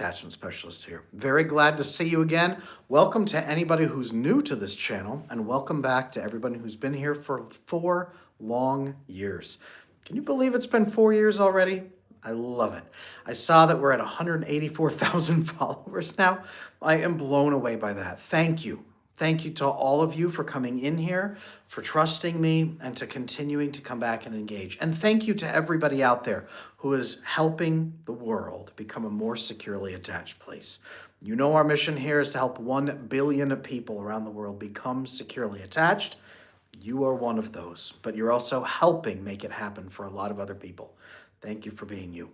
Attachment Specialist here. Very glad to see you again. Welcome to anybody who's new to this channel, and welcome back to everybody who's been here for 4 long years. Can you believe it's been 4 years already? I love it. I saw that we're at 184,000 followers now. I am blown away by that. Thank you. Thank you to all of you for coming in here, for trusting me, and to continuing to come back and engage. And thank you to everybody out there who is helping the world become a more securely attached place. You know our mission here is to help 1 billion people around the world become securely attached. You are one of those, but you're also helping make it happen for a lot of other people. Thank you for being you.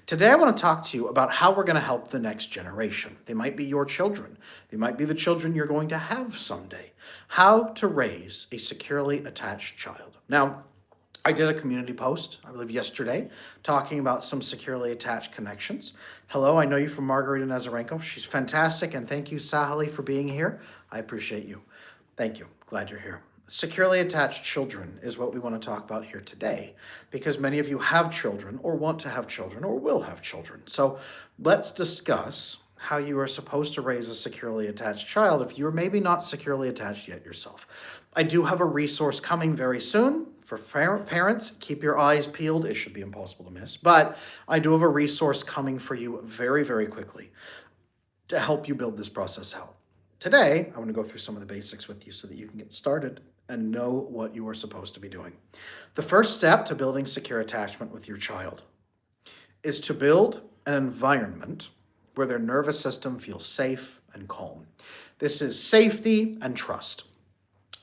Today, I want to talk to you about how we're going to help the next generation. They might be your children. They might be the children you're going to have someday. How to raise a securely attached child. Now, I did a community post, I believe yesterday, talking about some securely attached connections. Hello, I know you from Margarita Nazarenko. She's fantastic, and thank you, Sahali, for being here. I appreciate you. Thank you. Glad you're here. Securely attached children is what we want to talk about here today, because many of you have children or want to have children or will have children. So let's discuss how you are supposed to raise a securely attached child if you're maybe not securely attached yet yourself. I do have a resource coming very soon for parents. Keep your eyes peeled. It should be impossible to miss. But I do have a resource coming for you very, very quickly to help you build this process out. Today, I want to go through some of the basics with you so that you can get started and know what you are supposed to be doing. The first step to building secure attachment with your child is to build an environment where their nervous system feels safe and calm. This is safety and trust.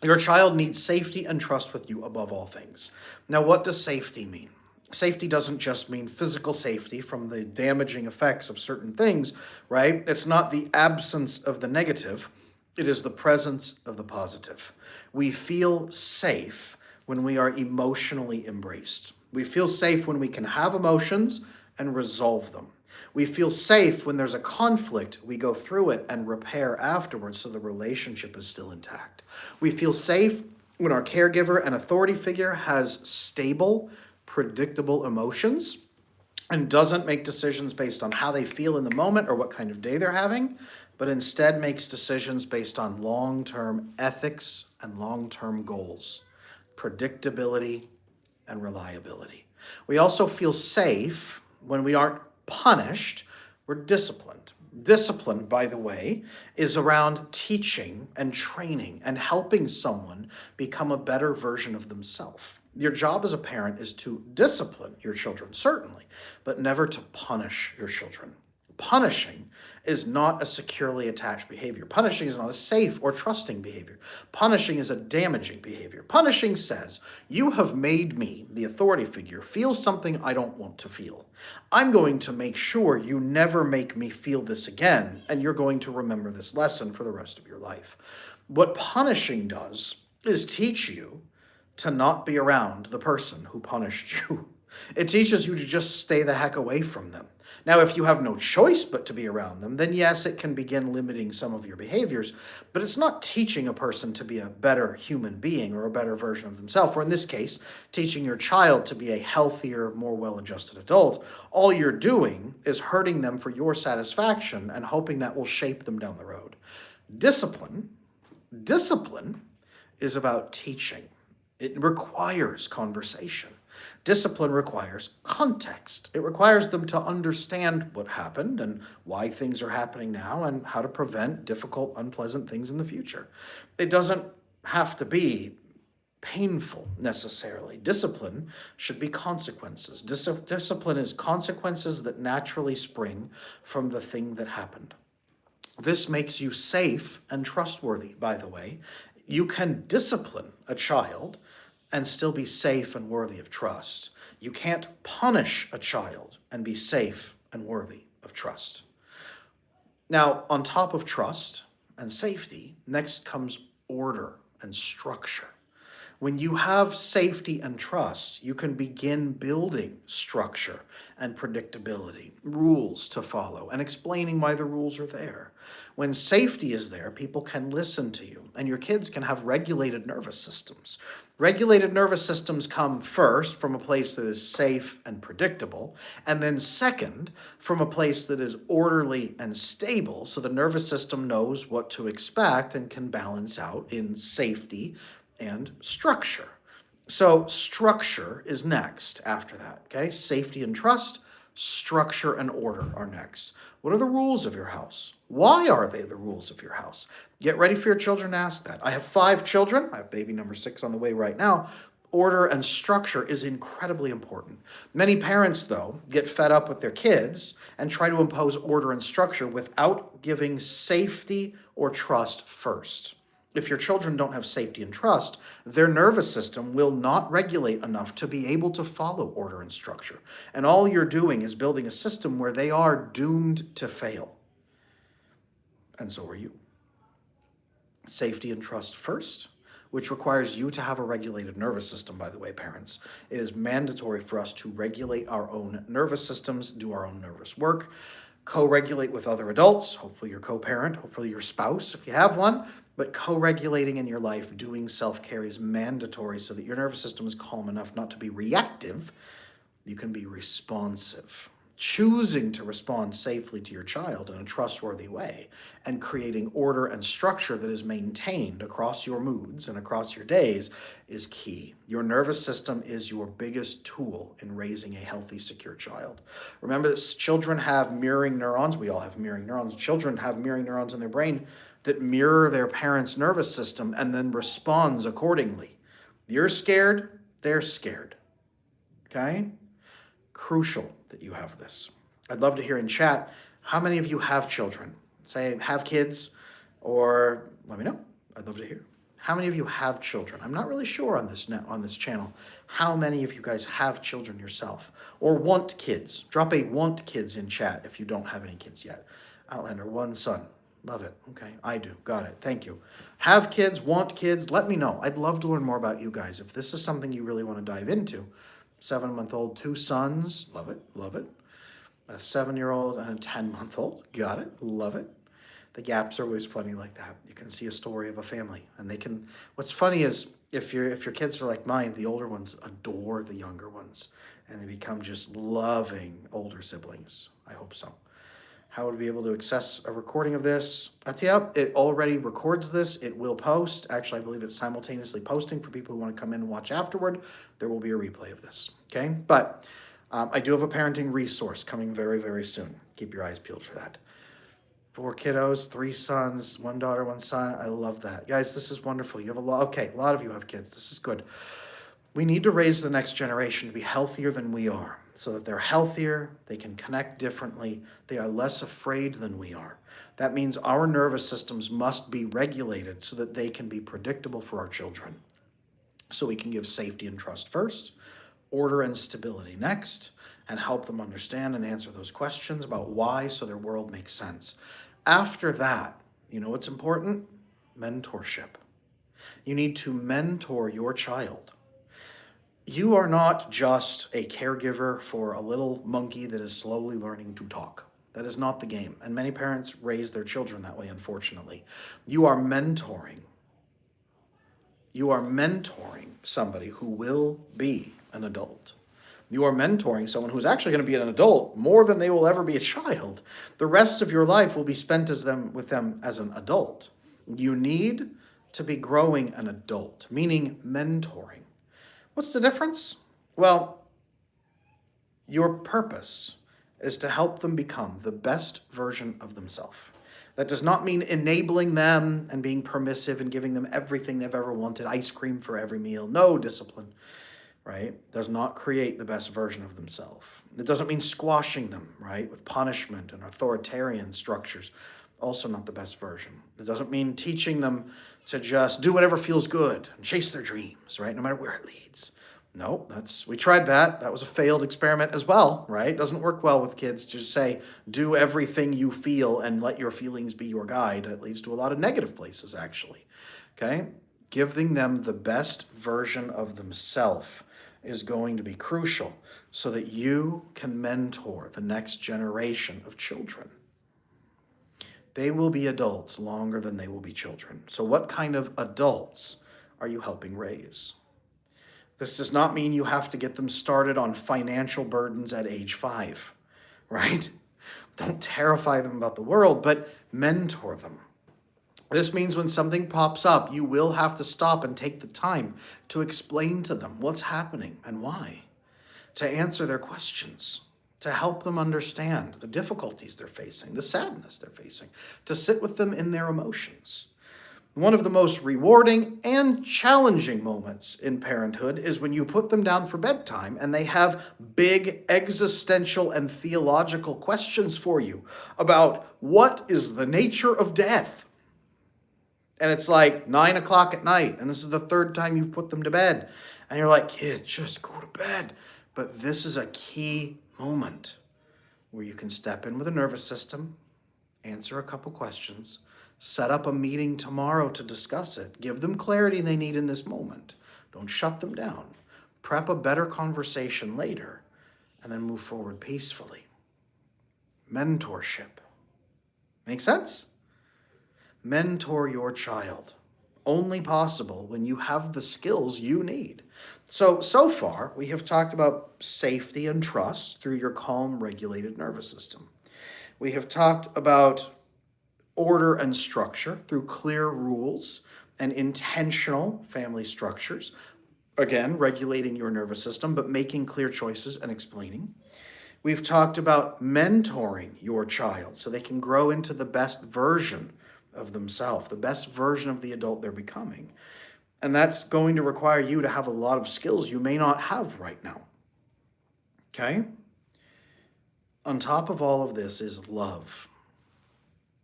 Your child needs safety and trust with you above all things. Now, what does safety mean? Safety doesn't just mean physical safety from the damaging effects of certain things, right? It's not the absence of the negative. It is the presence of the positive. We feel safe when we are emotionally embraced. We feel safe when we can have emotions and resolve them. We feel safe when there's a conflict, we go through it and repair afterwards so the relationship is still intact. We feel safe when our caregiver and authority figure has stable, predictable emotions and doesn't make decisions based on how they feel in the moment or what kind of day they're having, but instead makes decisions based on long-term ethics and long-term goals, predictability and reliability. We also feel safe when we aren't punished, we're disciplined. Discipline, by the way, is around teaching and training and helping someone become a better version of themselves. Your job as a parent is to discipline your children, certainly, but never to punish your children. Punishing is not a securely attached behavior. Punishing is not a safe or trusting behavior. Punishing is a damaging behavior. Punishing says, you have made me, the authority figure, feel something I don't want to feel. I'm going to make sure you never make me feel this again, and you're going to remember this lesson for the rest of your life. What punishing does is teach you to not be around the person who punished you. It teaches you to just stay the heck away from them. Now, if you have no choice but to be around them, then yes, it can begin limiting some of your behaviors, but it's not teaching a person to be a better human being or a better version of themselves, or in this case, teaching your child to be a healthier, more well-adjusted adult. All you're doing is hurting them for your satisfaction and hoping that will shape them down the road. Discipline is about teaching. It requires conversation. Discipline requires context. It requires them to understand what happened and why things are happening now and how to prevent difficult, unpleasant things in the future. It doesn't have to be painful necessarily. Discipline should be consequences. Discipline is consequences that naturally spring from the thing that happened. This makes you safe and trustworthy, by the way. You can discipline a child and still be safe and worthy of trust. You can't punish a child and be safe and worthy of trust. Now, on top of trust and safety, next comes order and structure. When you have safety and trust, you can begin building structure and predictability, rules to follow, and explaining why the rules are there. When safety is there, people can listen to you, and your kids can have regulated nervous systems. Regulated nervous systems come first from a place that is safe and predictable, and then second from a place that is orderly and stable, so the nervous system knows what to expect and can balance out in safety and structure. So structure is next after that, okay? Safety and trust, structure and order are next. What are the rules of your house? Why are they the rules of your house? Get ready for your children to ask that. I have 5 children. I have baby number 6 on the way right now. Order and structure is incredibly important. Many parents, though, get fed up with their kids and try to impose order and structure without giving safety or trust first. If your children don't have safety and trust, their nervous system will not regulate enough to be able to follow order and structure. And all you're doing is building a system where they are doomed to fail. And so are you. Safety and trust first, which requires you to have a regulated nervous system, by the way, parents. It is mandatory for us to regulate our own nervous systems, do our own nervous work, co-regulate with other adults, hopefully your co-parent, hopefully your spouse, if you have one, but co-regulating in your life, doing self-care is mandatory so that your nervous system is calm enough not to be reactive. You can be responsive. Choosing to respond safely to your child in a trustworthy way and creating order and structure that is maintained across your moods and across your days is key. Your nervous system is your biggest tool in raising a healthy, secure child. Remember that children have mirroring neurons. We all have mirroring neurons. Children have mirroring neurons in their brain that mirror their parents' nervous system and then responds accordingly. You're scared, they're scared. Okay? Crucial that you have this. I'd love to hear in chat, how many of you have children? Say, have kids, or let me know. I'd love to hear. How many of you have children? I'm not really sure on this channel how many of you guys have children yourself or want kids. Drop a want kids in chat if you don't have any kids yet. Outlander, 1 son. Love it. Okay, I do. Got it. Thank you. Have kids, want kids, let me know. I'd love to learn more about you guys. If this is something you really want to dive into, 7-month-old, 2 sons, love it, love it. A 7-year-old and a 10-month-old, got it, love it. The gaps are always funny like that. You can see a story of a family, and they can. What's funny is if your kids are like mine, the older ones adore the younger ones, and they become just loving older siblings. I hope so. How would we be able to access a recording of this? Yep, it already records this. It will post. Actually, I believe it's simultaneously posting for people who want to come in and watch afterward. There will be a replay of this, okay? But I do have a parenting resource coming very, very soon. Keep your eyes peeled for that. 4 kiddos, 3 sons, 1 daughter, 1 son. I love that. Guys, this is wonderful. You have a lot. Okay, a lot of you have kids. This is good. We need to raise the next generation to be healthier than we are, so that they're healthier, they can connect differently, they are less afraid than we are. That means our nervous systems must be regulated so that they can be predictable for our children. So we can give safety and trust first, order and stability next, and help them understand and answer those questions about why so their world makes sense. After that, you know what's important? Mentorship. You need to mentor your child. You are not just a caregiver for a little monkey that is slowly learning to talk. That is not the game. And many parents raise their children that way, unfortunately. You are mentoring. You are mentoring somebody who will be an adult. You are mentoring someone who's actually going to be an adult more than they will ever be a child. The rest of your life will be spent with them as an adult. You need to be growing an adult, meaning mentoring. What's the difference? Well, your purpose is to help them become the best version of themselves. That does not mean enabling them and being permissive and giving them everything they've ever wanted, ice cream for every meal. No, discipline, right? Does not create the best version of themselves. It doesn't mean squashing them, right, with punishment and authoritarian structures. Also not the best version. It doesn't mean teaching them to just do whatever feels good and chase their dreams, right? No matter where it leads. No, we tried that. That was a failed experiment as well, right? It doesn't work well with kids to just say, do everything you feel and let your feelings be your guide. It leads to a lot of negative places, actually, okay? Giving them the best version of themselves is going to be crucial so that you can mentor the next generation of children. They will be adults longer than they will be children. So what kind of adults are you helping raise? This does not mean you have to get them started on financial burdens at age 5, right? Don't terrify them about the world, but mentor them. This means when something pops up, you will have to stop and take the time to explain to them what's happening and why, to answer their questions, to help them understand the difficulties they're facing, the sadness they're facing, to sit with them in their emotions. One of the most rewarding and challenging moments in parenthood is when you put them down for bedtime and they have big existential and theological questions for you about what is the nature of death. And it's like 9 o'clock at night, and this is the third time you've put them to bed. And you're like, kids, just go to bed. But this is a key moment where you can step in with a nervous system, answer a couple questions, set up a meeting tomorrow to discuss it. Give them clarity they need in this moment. Don't shut them down. Prep a better conversation later, and then move forward peacefully. Mentorship. Make sense? Mentor your child. Only possible when you have the skills you need. So far, we have talked about safety and trust through your calm, regulated nervous system. We have talked about order and structure through clear rules and intentional family structures. Again, regulating your nervous system, but making clear choices and explaining. We've talked about mentoring your child so they can grow into the best version of themselves, the best version of the adult they're becoming. And that's going to require you to have a lot of skills you may not have right now. Okay? On top of all of this is love.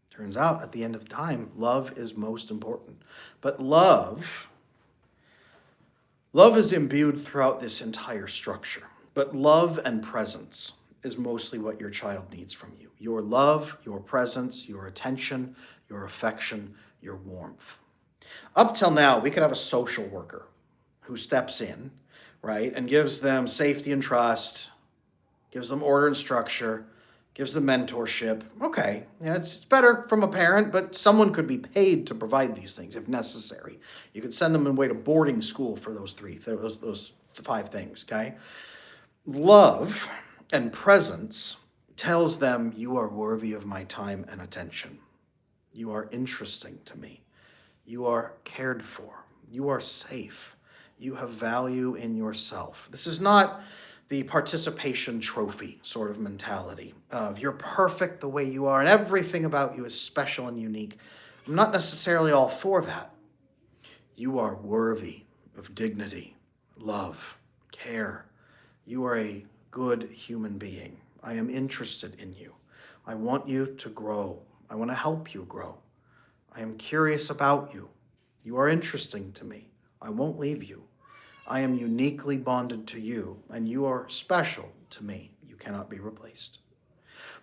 Turns out at the end of time, love is most important. But love is imbued throughout this entire structure. But love and presence is mostly what your child needs from you. Your love, your presence, your attention, your affection, your warmth. Up till now, we could have a social worker who steps in, right, and gives them safety and trust, gives them order and structure, gives them mentorship. Okay, it's better from a parent, but someone could be paid to provide these things if necessary. You could send them away to boarding school for those 5 things, okay? Love and presence tells them you are worthy of my time and attention. You are interesting to me. You are cared for. You are safe. You have value in yourself. This is not the participation trophy sort of mentality of you're perfect the way you are and everything about you is special and unique. I'm not necessarily all for that. You are worthy of dignity, love, care. You are a good human being. I am interested in you. I want you to grow. I want to help you grow. I am curious about you. You are interesting to me. I won't leave you. I am uniquely bonded to you, and you are special to me. You cannot be replaced.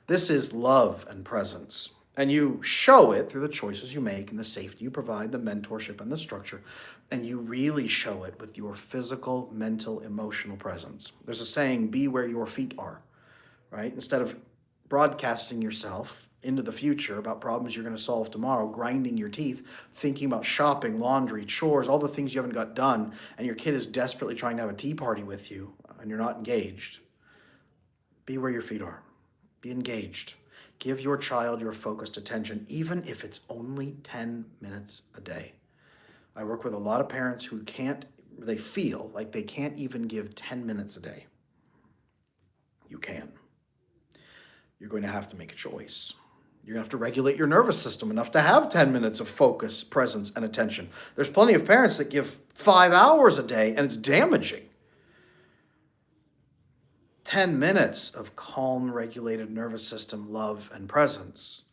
This is love and presence, and you show it through the choices you make and the safety you provide, the mentorship and the structure, and you really show it with your physical, mental, emotional presence. There's a saying, be where your feet are, right? Instead of broadcasting yourself into the future about problems you're going to solve tomorrow, grinding your teeth, thinking about shopping, laundry, chores, all the things you haven't got done, and your kid is desperately trying to have a tea party with you, and you're not engaged. Be where your feet are. Be engaged. Give your child your focused attention, even if it's only 10 minutes a day. I work with a lot of parents who they feel like they can't even give 10 minutes a day. You can. You're going to have to make a choice. You're going to have to regulate your nervous system enough to have 10 minutes of focus, presence, and attention. There's plenty of parents that give 5 hours a day, and it's damaging. 10 minutes of calm, regulated nervous system, love, and presence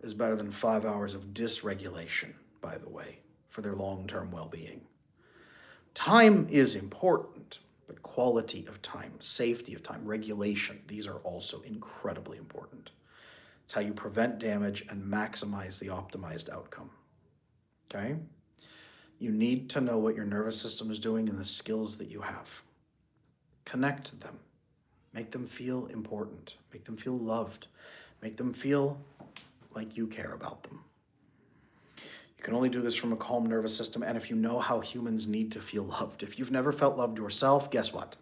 is better than 5 hours of dysregulation, by the way, for their long-term well-being. Time is important, but quality of time, safety of time, regulation, these are also incredibly important. It's how you prevent damage and maximize the optimized outcome. Okay? You need to know what your nervous system is doing and the skills that you have. Connect to them. Make them feel important. Make them feel loved. Make them feel like you care about them. You can only do this from a calm nervous system, and if you know how humans need to feel loved. If you've never felt loved yourself, guess what?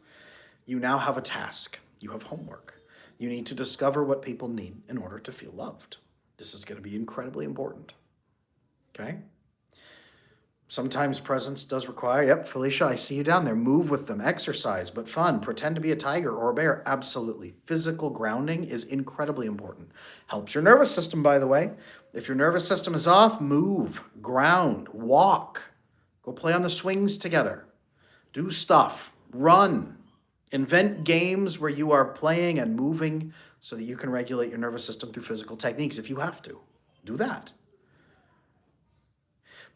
You now have a task. You have homework. You need to discover what people need in order to feel loved. This is going to be incredibly important. Okay? Sometimes presence does require, yep, Felicia, I see you down there. Move with them, exercise, but fun. Pretend to be a tiger or a bear. Absolutely. Physical grounding is incredibly important. Helps your nervous system, by the way. If your nervous system is off, move, ground, walk. Go play on the swings together. Do stuff. Run. Invent games where you are playing and moving so that you can regulate your nervous system through physical techniques if you have to. Do that.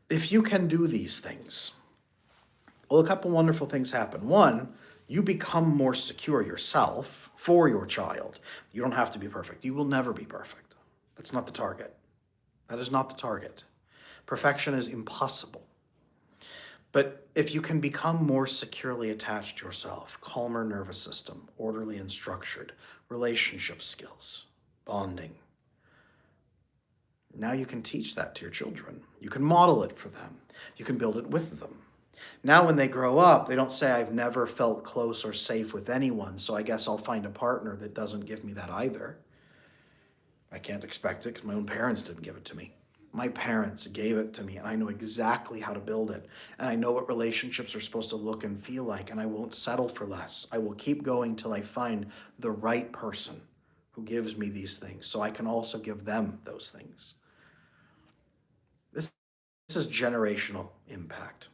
If you can do these things, well, a couple wonderful things happen. One, you become more secure yourself for your child. You don't have to be perfect. You will never be perfect. That's not the target. That is not the target. Perfection is impossible. But if you can become more securely attached to yourself, calmer nervous system, orderly and structured, relationship skills, bonding, now you can teach that to your children. You can model it for them. You can build it with them. Now when they grow up, they don't say, I've never felt close or safe with anyone, so I guess I'll find a partner that doesn't give me that either. I can't expect it because my own parents didn't give it to me. My parents gave it to me, and I know exactly how to build it. And I know what relationships are supposed to look and feel like, and I won't settle for less. I will keep going till I find the right person who gives me these things, so I can also give them those things. This is generational impact.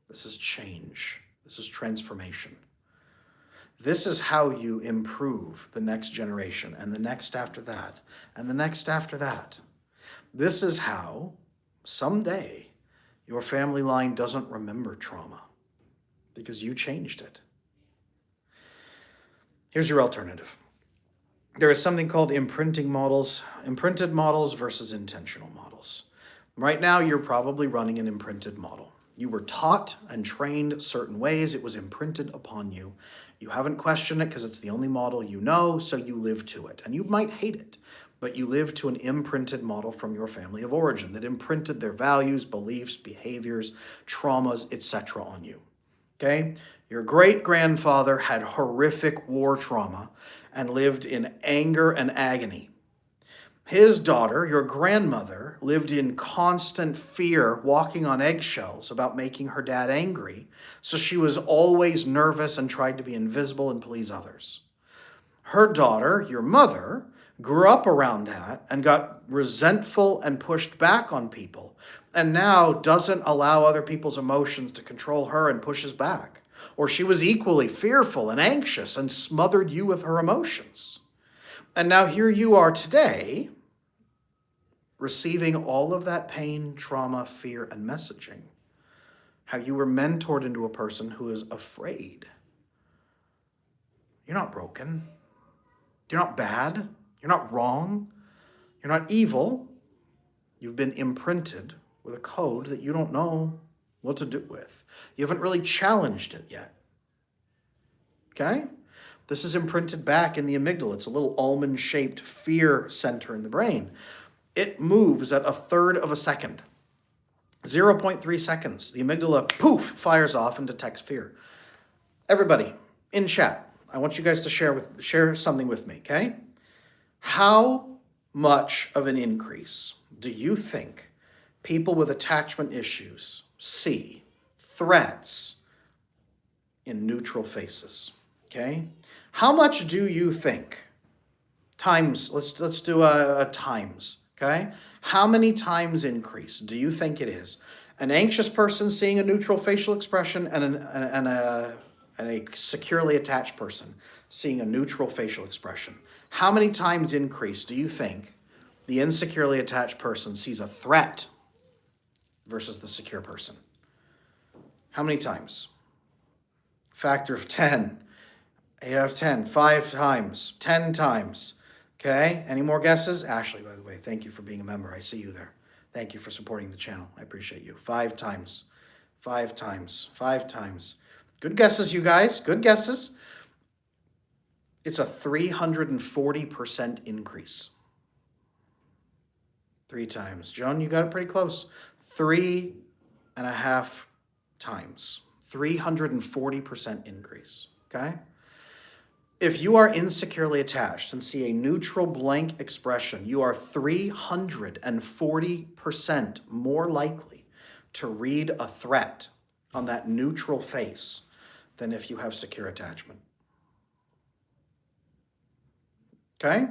This is change. This is transformation. This is how you improve the next generation and the next after that and the next after that. This is how someday your family line doesn't remember trauma because you changed it. Here's your alternative. There is something called imprinting models, imprinted models versus intentional models. Right now, you're probably running an imprinted model. You were taught and trained certain ways. It was imprinted upon you. You haven't questioned it because it's the only model you know, so you live to it. And you might hate it, but you live to an imprinted model from your family of origin that imprinted their values, beliefs, behaviors, traumas, etc. on you. Okay? Your great-grandfather had horrific war trauma and lived in anger and agony. His daughter, your grandmother, lived in constant fear, walking on eggshells about making her dad angry, so she was always nervous and tried to be invisible and please others. Her daughter, your mother, grew up around that and got resentful and pushed back on people, and now doesn't allow other people's emotions to control her and pushes back. Or she was equally fearful and anxious and smothered you with her emotions. And now here you are today, receiving all of that pain, trauma, fear, and messaging. How you were mentored into a person who is afraid. You're not broken. You're not bad. You're not wrong. You're not evil. You've been imprinted with a code that you don't know what to do with. You haven't really challenged it yet. Okay? This is imprinted back in the amygdala. It's a little almond-shaped fear center in the brain. It moves at 1/3 of a second. 0.3 seconds. The amygdala, poof, fires off and detects fear. Everybody, in chat, I want you guys to share something with me, okay? How much of an increase do you think people with attachment issues see threats in neutral faces? Okay? How much do you think? Times, let's do a times, okay? How many times increase do you think it is? An anxious person seeing a neutral facial expression and a securely attached person seeing a neutral facial expression. How many times increase do you think the insecurely attached person sees a threat versus the secure person? How many times? Factor of 10. 8 out of 10. 5 times. 10 times. Okay? Any more guesses? Ashley, by the way, thank you for being a member. I see you there. Thank you for supporting the channel. I appreciate you. 5 times. 5 times. 5 times. Good guesses, you guys. Good guesses. It's a 340% increase. 3 times. Joan, you got it pretty close. 3.5 times, 340% increase, okay? If you are insecurely attached and see a neutral blank expression, you are 340% more likely to read a threat on that neutral face than if you have secure attachment. Okay?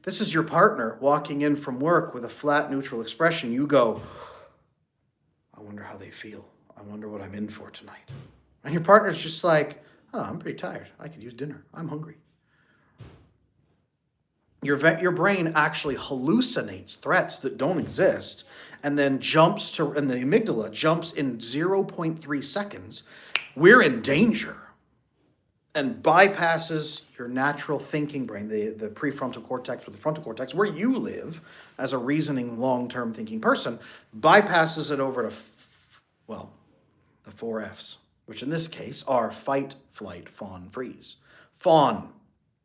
This is your partner walking in from work with a flat neutral expression. You go, I wonder how they feel. I wonder what I'm in for tonight. And your partner's just like, oh, I'm pretty tired. I could use dinner. I'm hungry. Your brain actually hallucinates threats that don't exist and then and the amygdala jumps in 0.3 seconds. We're in danger. And bypasses your natural thinking brain, the prefrontal cortex or the frontal cortex, where you live as a reasoning, long-term thinking person, bypasses it over to, the 4 Fs, which in this case are fight, flight, fawn, freeze. Fawn,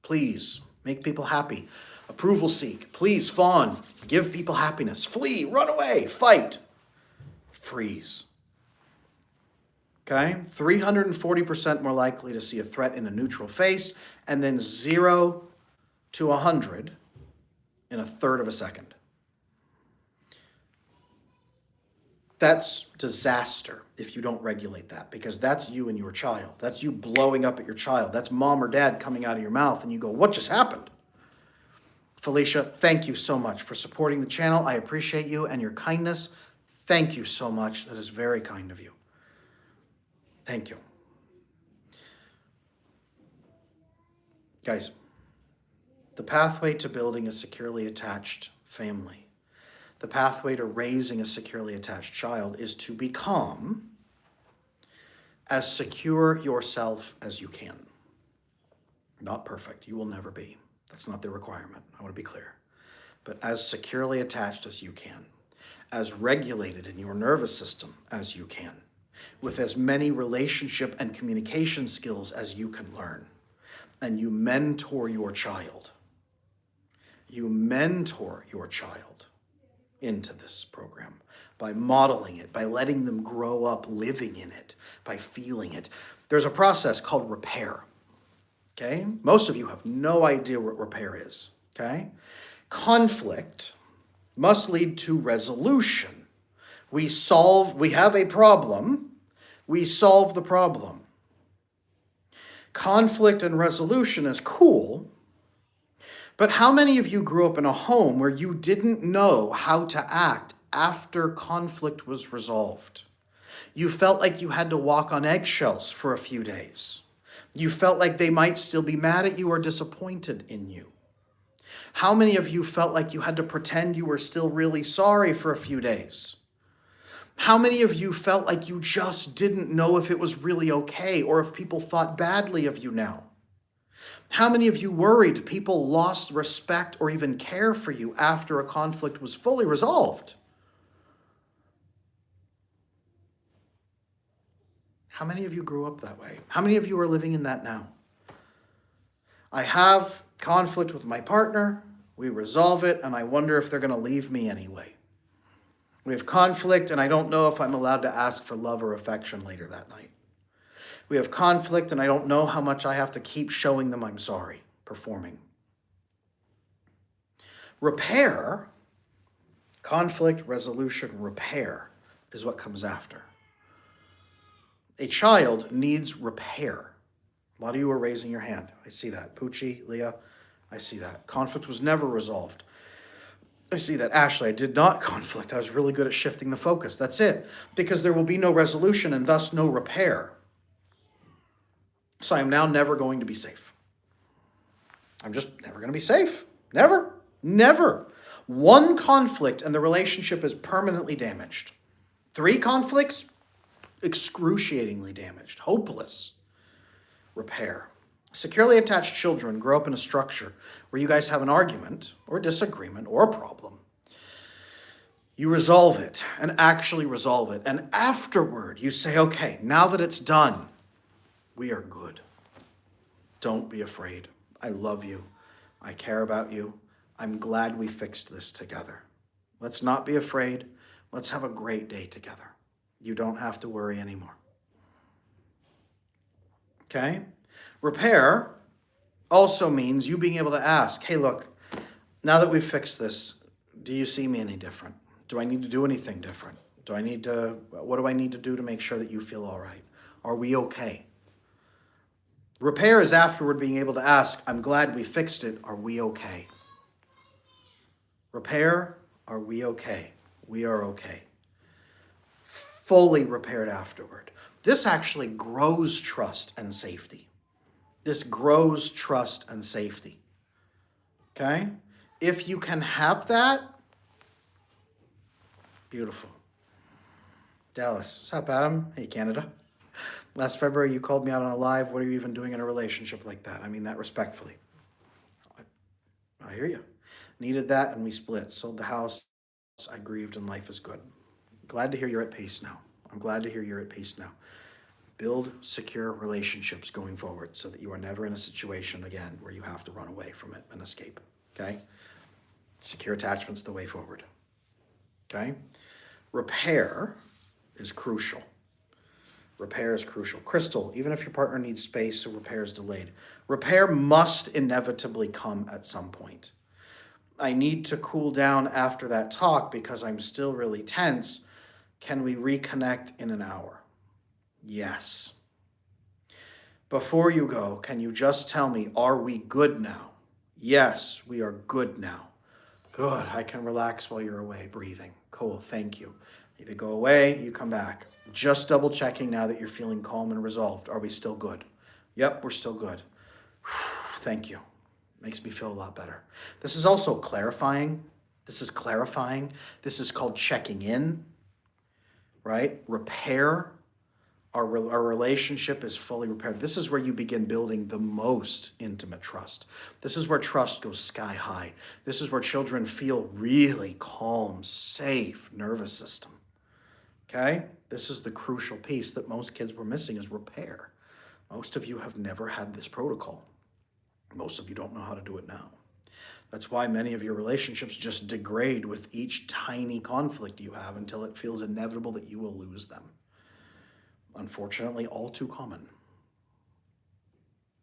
please, make people happy. Approval seek, please, fawn, give people happiness. Flee, run away, fight, freeze. Okay, 340% more likely to see a threat in a neutral face, and then 0 to 100 in a third of a second. That's disaster if you don't regulate that, because that's you and your child. That's you blowing up at your child. That's mom or dad coming out of your mouth, and you go, what just happened? Felicia, thank you so much for supporting the channel. I appreciate you and your kindness. Thank you so much. That is very kind of you. Thank you. Guys, the pathway to building a securely attached family, the pathway to raising a securely attached child is to become as secure yourself as you can. Not perfect. You will never be. That's not the requirement. I want to be clear. But as securely attached as you can, as regulated in your nervous system as you can, with as many relationship and communication skills as you can learn. And you mentor your child. You mentor your child into this program by modeling it, by letting them grow up living in it, by feeling it. There's a process called repair. Okay? Most of you have no idea what repair is. Okay? Conflict must lead to resolution. We have a problem. We solve the problem. Conflict and resolution is cool, but how many of you grew up in a home where you didn't know how to act after conflict was resolved? You felt like you had to walk on eggshells for a few days. You felt like they might still be mad at you or disappointed in you. How many of you felt like you had to pretend you were still really sorry for a few days? How many of you felt like you just didn't know if it was really okay or if people thought badly of you now? How many of you worried people lost respect or even care for you after a conflict was fully resolved? How many of you grew up that way? How many of you are living in that now? I have conflict with my partner, we resolve it, and I wonder if they're going to leave me anyway. We have conflict, and I don't know if I'm allowed to ask for love or affection later that night. We have conflict, and I don't know how much I have to keep showing them I'm sorry, performing. Repair, conflict, resolution, repair is what comes after. A child needs repair. A lot of you are raising your hand. I see that. Poochie, Leah, I see that. Conflict was never resolved. I see that. Ashley, I did not conflict. I was really good at shifting the focus. That's it. Because there will be no resolution and thus no repair. So I am now never going to be safe. I'm just never going to be safe. Never. Never. One conflict and the relationship is permanently damaged. 3 conflicts, excruciatingly damaged. Hopeless. Repair. Securely attached children grow up in a structure where you guys have an argument or disagreement or a problem. You resolve it and actually resolve it. And afterward, you say, okay, now that it's done, we are good. Don't be afraid. I love you. I care about you. I'm glad we fixed this together. Let's not be afraid. Let's have a great day together. You don't have to worry anymore. Okay? Repair also means you being able to ask, hey, look, now that we've fixed this, do you see me any different? Do I need to do anything different? What do I need to do to make sure that you feel all right? Are we okay? Repair is afterward being able to ask, I'm glad we fixed it. Are we okay? Repair, are we okay? We are okay. Fully repaired afterward. This actually grows trust and safety. This grows trust and safety. Okay? If you can have that, beautiful. Dallas, what's up, Adam? Hey, Canada. Last February, you called me out on a live. What are you even doing in a relationship like that? I mean that respectfully. I hear you. Needed that, and we split. Sold the house. I grieved, and life is good. Glad to hear you're at peace now. I'm glad to hear you're at peace now. Build secure relationships going forward so that you are never in a situation again where you have to run away from it and escape. Okay? Secure attachment's the way forward. Okay? Repair is crucial. Repair is crucial. Crystal, even if your partner needs space, so repair is delayed. Repair must inevitably come at some point. I need to cool down after that talk because I'm still really tense. Can we reconnect in an hour? Yes. Before you go, can you just tell me, are we good now? Yes, we are good now. Good, I can relax while you're away, breathing. Cool, thank you. Either go away, you come back. Just double checking now that you're feeling calm and resolved. Are we still good? Yep, we're still good. Thank you. Makes me feel a lot better. This is also clarifying. This is clarifying. This is called checking in, right? Repair. Our relationship is fully repaired. This is where you begin building the most intimate trust. This is where trust goes sky high. This is where children feel really calm, safe nervous system. Okay? This is the crucial piece that most kids were missing is repair. Most of you have never had this protocol. Most of you don't know how to do it now. That's why many of your relationships just degrade with each tiny conflict you have until it feels inevitable that you will lose them. Unfortunately, all too common.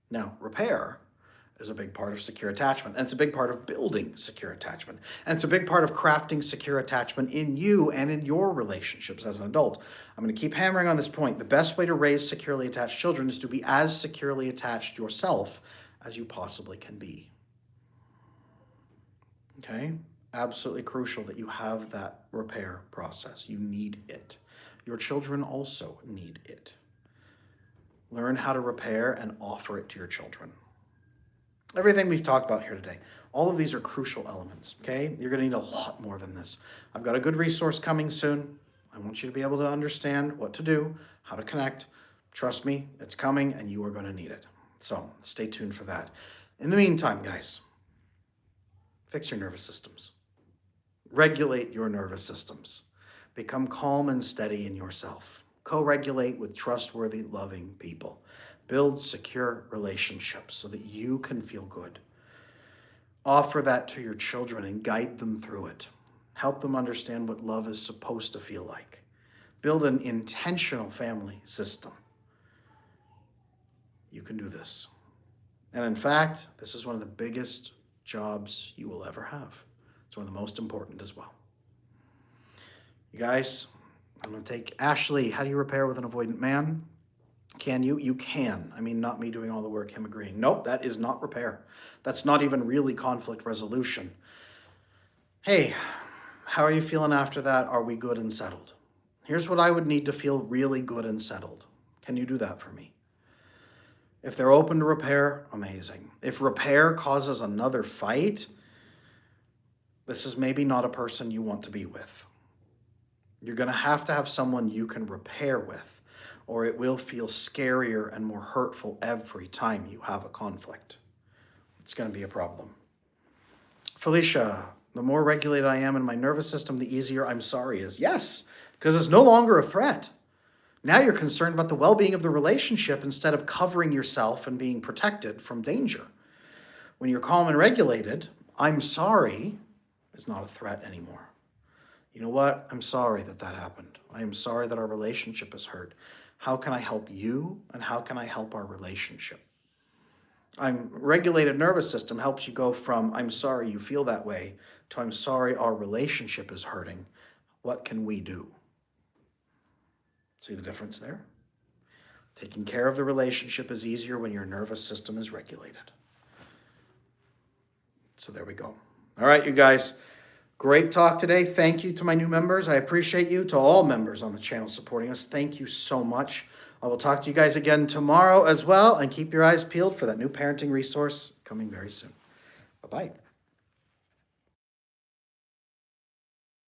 Now, repair is a big part of secure attachment, and it's a big part of building secure attachment, and it's a big part of crafting secure attachment in you and in your relationships as an adult. I'm going to keep hammering on this point. The best way to raise securely attached children is to be as securely attached yourself as you possibly can be. Okay? Absolutely crucial that you have that repair process. You need it. Your children also need it. Learn how to repair and offer it to your children. Everything we've talked about here today, all of these are crucial elements, okay? You're going to need a lot more than this. I've got a good resource coming soon. I want you to be able to understand what to do, how to connect. Trust me, it's coming and you are going to need it. So stay tuned for that. In the meantime, guys, fix your nervous systems. Regulate your nervous systems. Become calm and steady in yourself. Co-regulate with trustworthy, loving people. Build secure relationships so that you can feel good. Offer that to your children and guide them through it. Help them understand what love is supposed to feel like. Build an intentional family system. You can do this. And in fact, this is one of the biggest jobs you will ever have. It's one of the most important as well. You guys, I'm going to take Ashley. How do you repair with an avoidant man? Can you? You can. I mean, not me doing all the work, him agreeing. Nope, that is not repair. That's not even really conflict resolution. Hey, how are you feeling after that? Are we good and settled? Here's what I would need to feel really good and settled. Can you do that for me? If they're open to repair, amazing. If repair causes another fight, this is maybe not a person you want to be with. You're going to have someone you can repair with, or it will feel scarier and more hurtful every time you have a conflict. It's going to be a problem. Felicia, the more regulated I am in my nervous system, the easier I'm sorry is. Yes, because it's no longer a threat. Now you're concerned about the well-being of the relationship instead of covering yourself and being protected from danger. When you're calm and regulated, I'm sorry is not a threat anymore. You know what? I'm sorry that that happened. I am sorry that our relationship is hurt. How can I help you and how can I help our relationship? Regulated nervous system helps you go from I'm sorry you feel that way to I'm sorry our relationship is hurting. What can we do? See the difference there? Taking care of the relationship is easier when your nervous system is regulated. So there we go. All right, you guys. Great talk today. Thank you to my new members. I appreciate you. To all members on the channel supporting us, thank you so much. I will talk to you guys again tomorrow as well, and keep your eyes peeled for that new parenting resource coming very soon. Bye-bye.